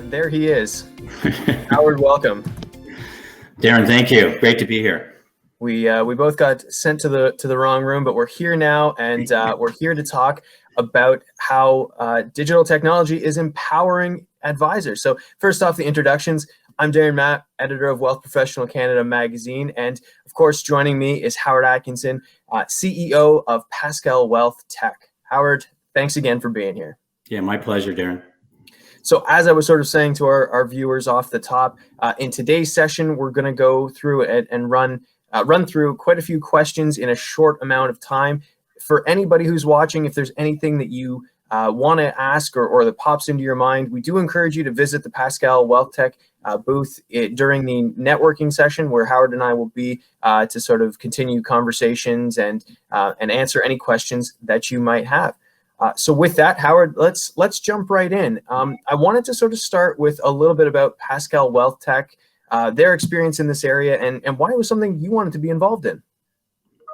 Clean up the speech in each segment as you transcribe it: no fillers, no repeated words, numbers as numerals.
And there he is. Howard, welcome. Darren, thank you. Great to be here. We both got sent to the wrong room, but we're here now, and we're here to talk about how digital technology is empowering advisors. So first off, the introductions. I'm Darren Matt, editor of Wealth Professional Canada magazine, and of course, joining me is Howard Atkinson, CEO of Pascal WealthTech. Howard, thanks again for being here. Yeah, my pleasure, Darren. So as I was sort of saying to our viewers off the top, in today's session, we're going to go through it and run through quite a few questions in a short amount of time. For anybody who's watching, if there's anything that you want to ask or that pops into your mind, we do encourage you to visit the Pascal WealthTech booth during the networking session, where Howard and I will be to sort of continue conversations and answer any questions that you might have. So with that, Howard, let's jump right in. I wanted to sort of start with a little bit about Pascal WealthTech, their experience in this area, and why it was something you wanted to be involved in.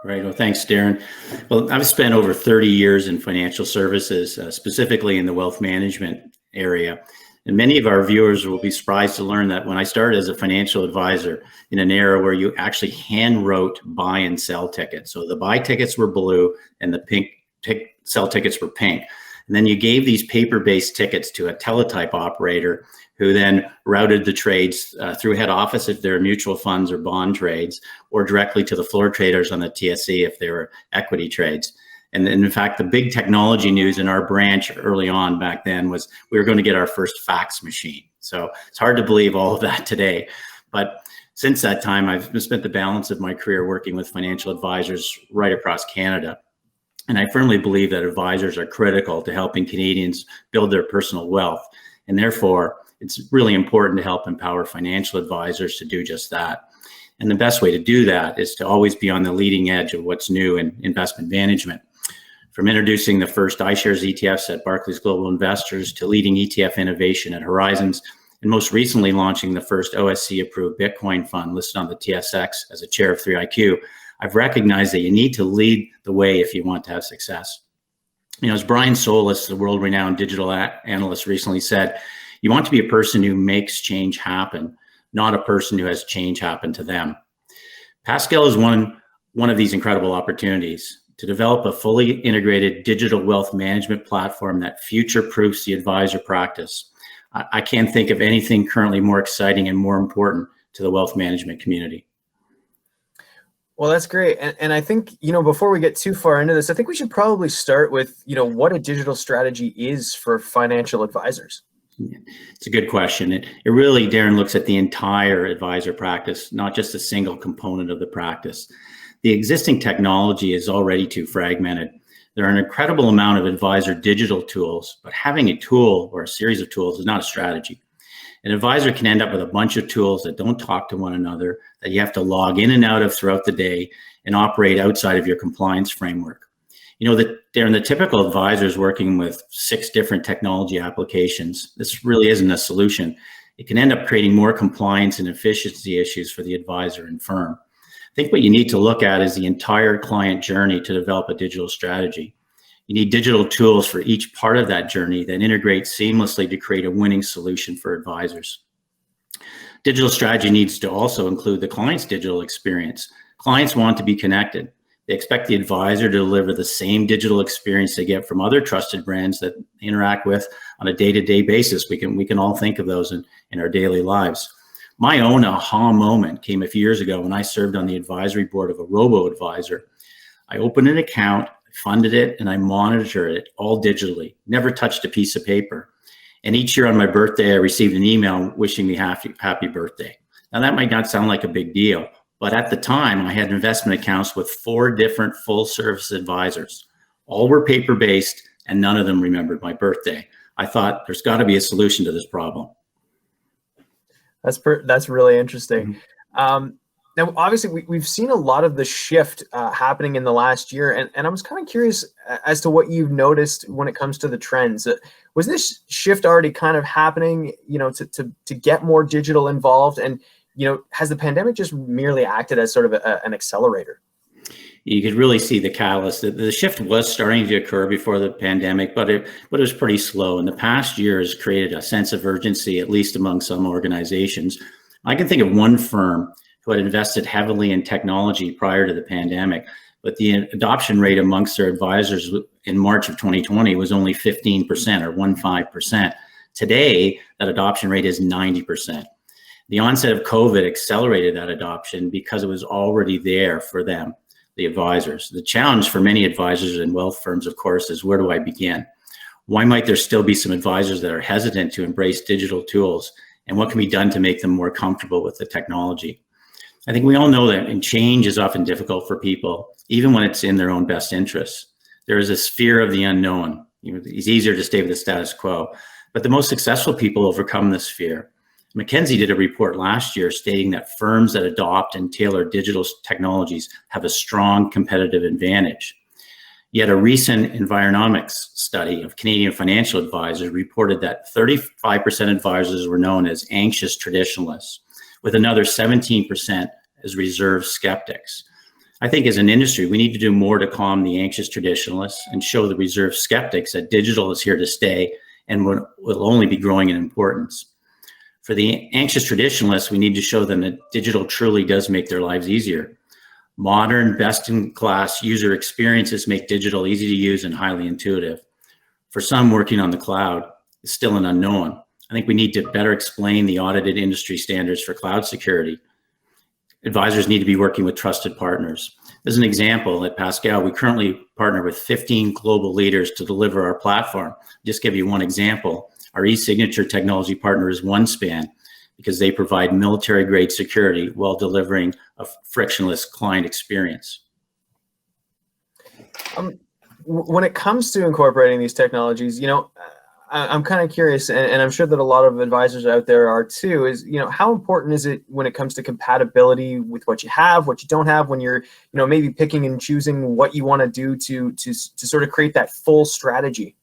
Right. Well, thanks, Darren. Well, I've spent over 30 years in financial services, specifically in the wealth management area. And many of our viewers will be surprised to learn that when I started as a financial advisor in an era where you actually hand wrote buy and sell tickets. So the buy tickets were blue and the sell tickets were pink. And then you gave these paper-based tickets to a teletype operator who then routed the trades through head office if they're mutual funds or bond trades, or directly to the floor traders on the TSE if they were equity trades. And in fact, the big technology news in our branch early on back then was we were going to get our first fax machine. So it's hard to believe all of that today. But since that time, I've spent the balance of my career working with financial advisors right across Canada. And I firmly believe that advisors are critical to helping Canadians build their personal wealth. And therefore, it's really important to help empower financial advisors to do just that. And the best way to do that is to always be on the leading edge of what's new in investment management. From introducing the first iShares ETFs at Barclays Global Investors to leading ETF innovation at Horizons, and most recently launching the first OSC-approved Bitcoin fund listed on the TSX as a chair of 3IQ, I've recognized that you need to lead the way if you want to have success. You know, as Brian Solis, the world-renowned digital analyst, recently said, you want to be a person who makes change happen, not a person who has change happen to them. Pascal is one of these incredible opportunities to develop a fully integrated digital wealth management platform that future-proofs the advisor practice. I can't think of anything currently more exciting and more important to the wealth management community. Well, that's great. And I think, before we get too far into this, I think we should probably start with, what a digital strategy is for financial advisors. It's a good question. It really, Darren, looks at the entire advisor practice, not just a single component of the practice. The existing technology is already too fragmented. There are an incredible amount of advisor digital tools, but having a tool or a series of tools is not a strategy. An advisor can end up with a bunch of tools that don't talk to one another, that you have to log in and out of throughout the day and operate outside of your compliance framework. Darren, the typical advisor is working with 6 different technology applications. This really isn't a solution. It can end up creating more compliance and efficiency issues for the advisor and firm. I think what you need to look at is the entire client journey to develop a digital strategy. You need digital tools for each part of that journey that integrate seamlessly to create a winning solution for advisors. Digital strategy needs to also include the client's digital experience. Clients want to be connected. They expect the advisor to deliver the same digital experience they get from other trusted brands that they interact with on a day-to-day basis. We can all think of those in our daily lives. My own aha moment came a few years ago when I served on the advisory board of a robo-advisor. I opened an account, funded it, and I monitored it all digitally, never touched a piece of paper. And each year on my birthday, I received an email wishing me happy birthday. Now that might not sound like a big deal, but at the time I had investment accounts with 4 different full service advisors. All were paper-based and none of them remembered my birthday. I thought there's got to be a solution to this problem. That's really interesting. Mm-hmm. Now, obviously, we've seen a lot of the shift happening in the last year, and I was kind of curious as to what you've noticed when it comes to the trends. Was this shift already kind of happening, to get more digital involved, and has the pandemic just merely acted as sort of an accelerator? you could really see the catalyst. The shift was starting to occur before the pandemic, but it was pretty slow. And the past year has created a sense of urgency, at least among some organizations. I can think of one firm who had invested heavily in technology prior to the pandemic, but the adoption rate amongst their advisors in March of 2020 was only 15% or 15%. Today, that adoption rate is 90%. The onset of COVID accelerated that adoption because it was already there for them, the advisors. The challenge for many advisors and wealth firms, of course, is where do I begin? Why might there still be some advisors that are hesitant to embrace digital tools, and what can be done to make them more comfortable with the technology? I think we all know that change is often difficult for people, even when it's in their own best interests. There is this fear of the unknown. It's easier to stay with the status quo, but the most successful people overcome this fear. McKinsey did a report last year stating that firms that adopt and tailor digital technologies have a strong competitive advantage. Yet a recent Environomics study of Canadian financial advisors reported that 35% advisors were known as anxious traditionalists, with another 17% as reserved skeptics. I think as an industry, we need to do more to calm the anxious traditionalists and show the reserved skeptics that digital is here to stay and will only be growing in importance. For the anxious traditionalists, we need to show them that digital truly does make their lives easier. Modern, best-in-class user experiences make digital easy to use and highly intuitive. For some, working on the cloud is still an unknown. I think we need to better explain the audited industry standards for cloud security. Advisors need to be working with trusted partners. As an example, at Pascal, we currently partner with 15 global leaders to deliver our platform. Just give you one example. Our e-signature technology partner is OneSpan because they provide military-grade security while delivering a frictionless client experience. When it comes to incorporating these technologies, I'm kind of curious, and I'm sure that a lot of advisors out there are too, is, how important is it when it comes to compatibility with what you have, what you don't have, when you're, maybe picking and choosing what you want to do to sort of create that full strategy?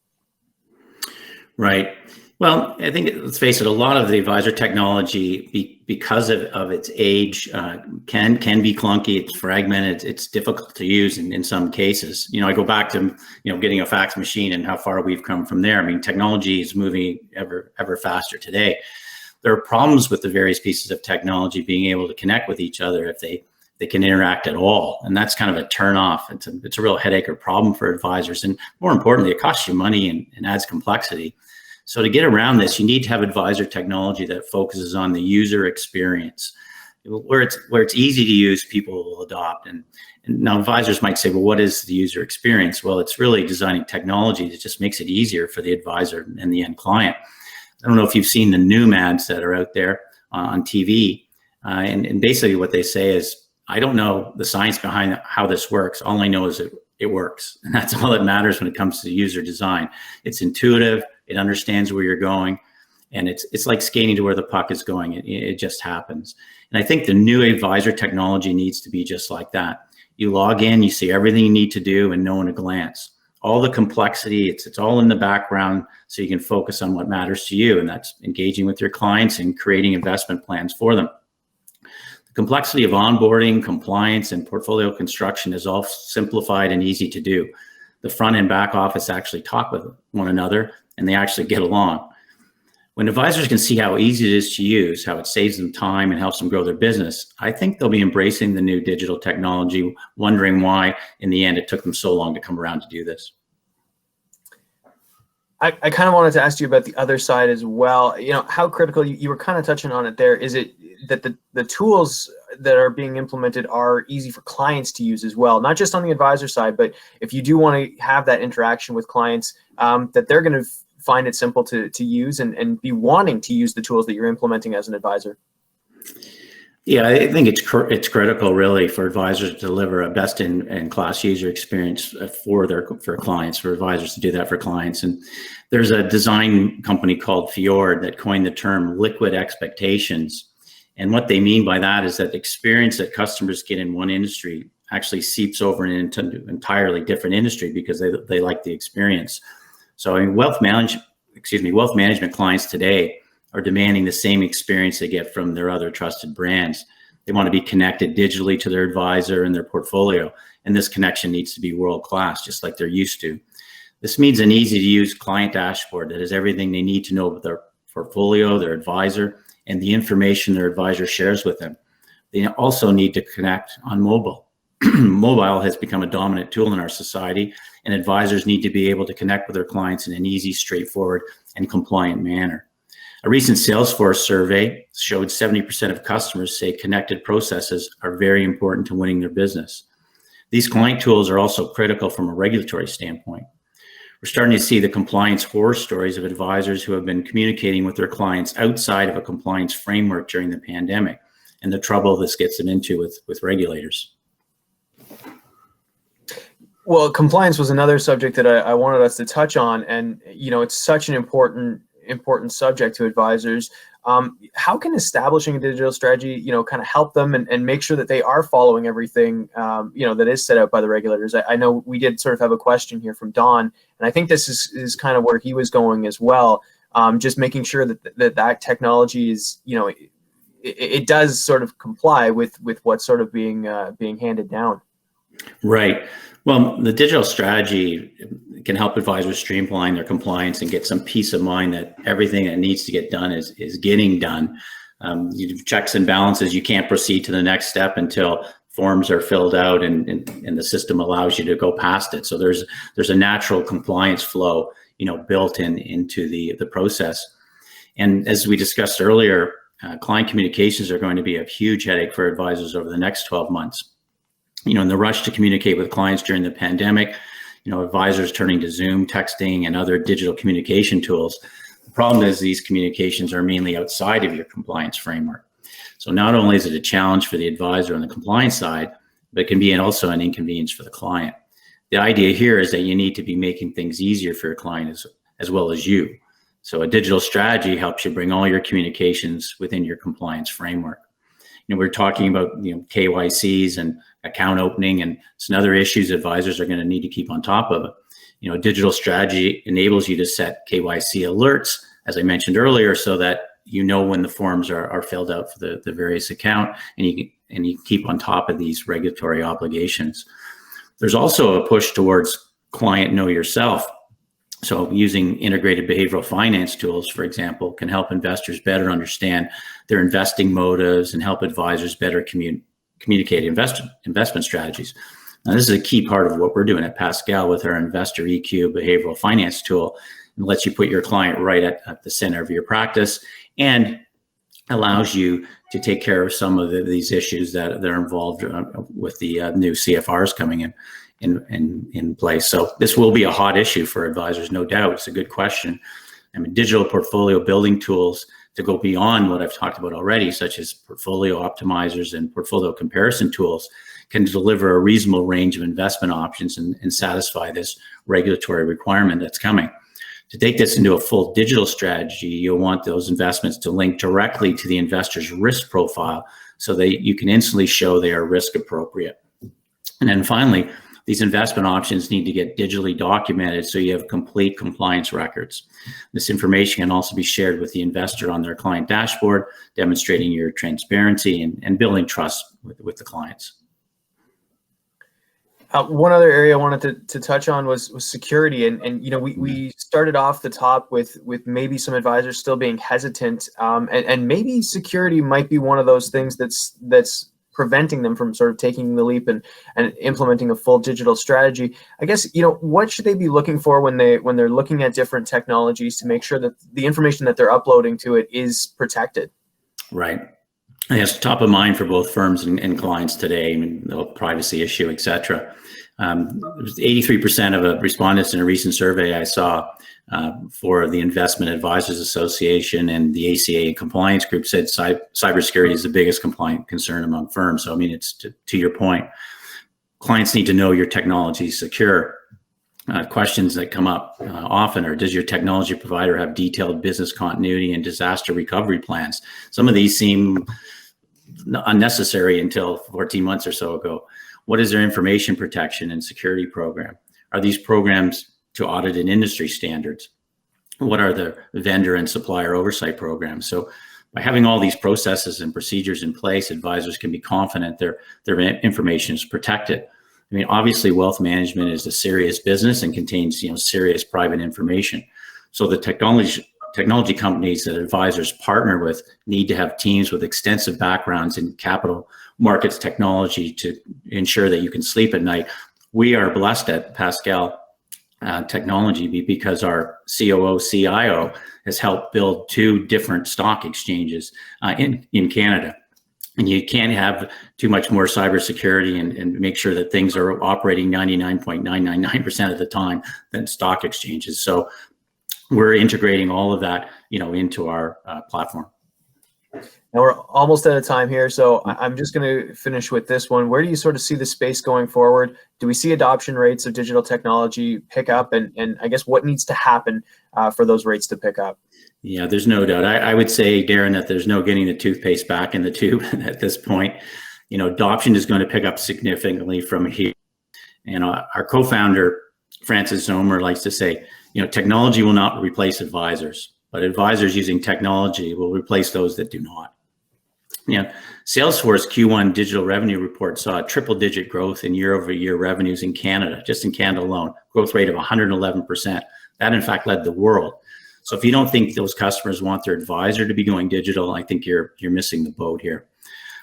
Right. Well, I think, let's face it, a lot of the advisor technology, because of its age, can be clunky. It's fragmented. It's difficult to use in some cases. I go back to getting a fax machine and how far we've come from there. I mean, technology is moving ever faster today. There are problems with the various pieces of technology being able to connect with each other if they can interact at all, and that's kind of a turn off. It's a real headache or problem for advisors, and more importantly, it costs you money and adds complexity. So to get around this, you need to have advisor technology that focuses on the user experience. Where it's easy to use, people will adopt. And now advisors might say, well, what is the user experience? Well, it's really designing technology that just makes it easier for the advisor and the end client. I don't know if you've seen the Noom ads that are out there on TV. And basically what they say is, I don't know the science behind how this works. All I know is it works. And that's all that matters when it comes to user design. It's intuitive. It understands where you're going, and it's like skating to where the puck is going. It just happens. And I think the new advisor technology needs to be just like that. You log in, you see everything you need to do and know in a glance. All the complexity, it's all in the background, so you can focus on what matters to you, and that's engaging with your clients and creating investment plans for them. The complexity of onboarding, compliance, and portfolio construction is all simplified and easy to do. The front and back office actually talk with one another, and they actually get along. When advisors can see how easy it is to use, how it saves them time and helps them grow their business, I think they'll be embracing the new digital technology, wondering why, in the end, it took them so long to come around to do this. I kind of wanted to ask you about the other side as well. How critical, you were kind of touching on it there, is it that the tools that are being implemented are easy for clients to use as well, not just on the advisor side, but if you do want to have that interaction with clients, that they're going to find it simple to use and be wanting to use the tools that you're implementing as an advisor? Yeah, I think it's critical, really, for advisors to deliver a best-in-class user experience for clients, for advisors to do that for clients. And there's a design company called Fjord that coined the term liquid expectations. And what they mean by that is that the experience that customers get in one industry actually seeps over into an entirely different industry because they like the experience. So I mean, wealth management clients today are demanding the same experience they get from their other trusted brands. They want to be connected digitally to their advisor and their portfolio. And this connection needs to be world-class, just like they're used to. This means an easy-to-use client dashboard that has everything they need to know about their portfolio, their advisor, and the information their advisor shares with them. They also need to connect on mobile. Mobile has become a dominant tool in our society, and advisors need to be able to connect with their clients in an easy, straightforward, and compliant manner. A recent Salesforce survey showed 70% of customers say connected processes are very important to winning their business. These client tools are also critical from a regulatory standpoint. We're starting to see the compliance horror stories of advisors who have been communicating with their clients outside of a compliance framework during the pandemic, and the trouble this gets them into with regulators. Well, compliance was another subject that I wanted us to touch on, and it's such an important subject to advisors. How can establishing a digital strategy, kind of help them and make sure that they are following everything, that is set out by the regulators? I know we did sort of have a question here from Don, and I think this is kind of where he was going as well. Just making sure that technology is, it does sort of comply with what's sort of being handed down. Right. Well, the digital strategy can help advisors streamline their compliance and get some peace of mind that everything that needs to get done is getting done. Checks and balances, you can't proceed to the next step until forms are filled out and the system allows you to go past it. So there's a natural compliance flow, built into the process. And as we discussed earlier, client communications are going to be a huge headache for advisors over the next 12 months. In the rush to communicate with clients during the pandemic, advisors turning to Zoom, texting, and other digital communication tools. The problem is these communications are mainly outside of your compliance framework. So not only is it a challenge for the advisor on the compliance side, but it can be also an inconvenience for the client. The idea here is that you need to be making things easier for your client as well as you. So a digital strategy helps you bring all your communications within your compliance framework. We're talking about KYCs and account opening, and some other issues advisors are going to need to keep on top of it. A digital strategy enables you to set KYC alerts, as I mentioned earlier, so that when the forms are filled out for the various account, and you keep on top of these regulatory obligations. There's also a push towards client know yourself. So using integrated behavioral finance tools, for example, can help investors better understand their investing motives and help advisors better communicate investment strategies. Now, this is a key part of what we're doing at Pascal with our Investor EQ behavioral finance tool. It lets you put your client right at the center of your practice and allows you to take care of some of these issues that are involved with the new CFRs coming in place. So this will be a hot issue for advisors, no doubt. It's a good question. Digital portfolio building tools to go beyond what I've talked about already, such as portfolio optimizers and portfolio comparison tools, can deliver a reasonable range of investment options and satisfy this regulatory requirement that's coming. To take this into a full digital strategy, you'll want those investments to link directly to the investor's risk profile so that you can instantly show they are risk appropriate. And then finally, these investment options need to get digitally documented so you have complete compliance records. This information can also be shared with the investor on their client dashboard, demonstrating your transparency and building trust with the clients. One other area I wanted to touch on was security, and we started off the top with maybe some advisors still being hesitant, and maybe security might be one of those things that's preventing them from sort of taking the leap and implementing a full digital strategy. I guess what should they be looking for when they're looking at different technologies to make sure that the information that they're uploading to it is protected? Right. I guess top of mind for both firms and clients today, the privacy issue, et cetera. 83% of respondents in a recent survey I saw for the Investment Advisors Association and the ACA compliance group said cybersecurity is the biggest compliance concern among firms. So, it's to your point. Clients need to know your technology is secure. Questions that come up often are, does your technology provider have detailed business continuity and disaster recovery plans? Some of these seem unnecessary until 14 months or so ago. What is their information protection and security program? Are these programs to audited industry standards? What are the vendor and supplier oversight programs? So By having all these processes and procedures in place, advisors can be confident their information is protected. I mean, obviously, wealth management is a serious business and contains, serious private information. So the technology companies that advisors partner with need to have teams with extensive backgrounds in capital markets technology to ensure that you can sleep at night. We are blessed at Pascal Technology because our COO, CIO has helped build 2 different stock exchanges in Canada. And you can't have too much more cybersecurity and make sure that things are operating 99.999% of the time than stock exchanges. So we're integrating all of that, into our platform. Now we're almost out of time here, so I'm just going to finish with this one. Where do you sort of see the space going forward? Do we see adoption rates of digital technology pick up? And I guess what needs to happen for those rates to pick up? Yeah, there's no doubt. I would say, Darren, that there's no getting the toothpaste back in the tube at this point. Adoption is going to pick up significantly from here. And our co-founder, Francis Zomer, likes to say, technology will not replace advisors, but advisors using technology will replace those that do not. Salesforce Q1 digital revenue report saw a triple-digit growth in year-over-year revenues in Canada, just in Canada alone, growth rate of 111%. That, in fact, led the world. So if you don't think those customers want their advisor to be going digital, I think you're missing the boat here.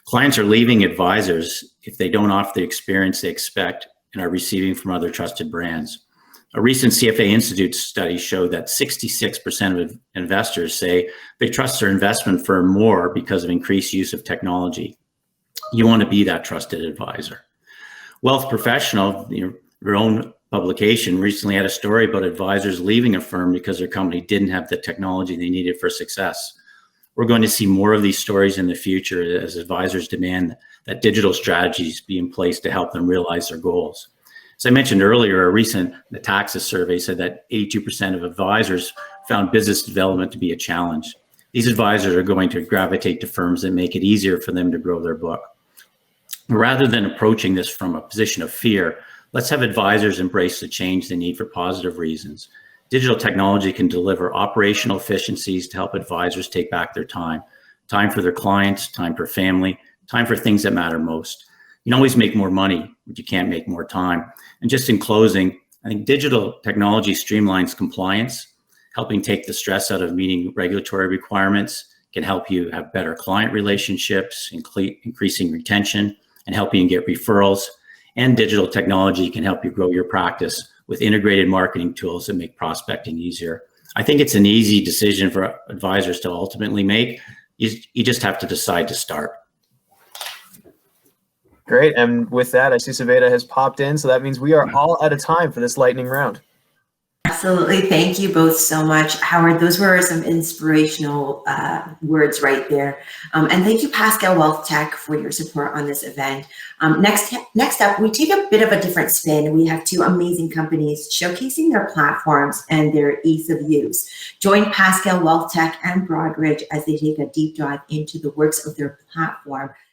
Clients are leaving advisors if they don't offer the experience they expect and are receiving from other trusted brands. A recent CFA Institute study showed that 66% of investors say they trust their investment firm more because of increased use of technology. You want to be that trusted advisor. Wealth Professional, your own publication, recently had a story about advisors leaving a firm because their company didn't have the technology they needed for success. We're going to see more of these stories in the future as advisors demand that digital strategies be in place to help them realize their goals. As I mentioned earlier, a recent Taxis survey said that 82% of advisors found business development to be a challenge. These advisors are going to gravitate to firms that make it easier for them to grow their book. Rather than approaching this from a position of fear, let's have advisors embrace the change they need for positive reasons. Digital technology can deliver operational efficiencies to help advisors take back their time for their clients, time for family, time for things that matter most. You can always make more money, but you can't make more time. And just in closing, I think digital technology streamlines compliance, helping take the stress out of meeting regulatory requirements, can help you have better client relationships, increasing retention, and helping you get referrals. And digital technology can help you grow your practice with integrated marketing tools that make prospecting easier. I think it's an easy decision for advisors to ultimately make. You just have to decide to start. Great. And with that, I see Saveda has popped in. So that means we are all out of time for this lightning round. Absolutely. Thank you both so much. Howard, those were some inspirational words right there. And thank you, Pascal WealthTech, for your support on this event. Next up, we take a bit of a different spin. We have 2 amazing companies showcasing their platforms and their ease of use. Join Pascal WealthTech and Broadridge as they take a deep dive into the works of their platform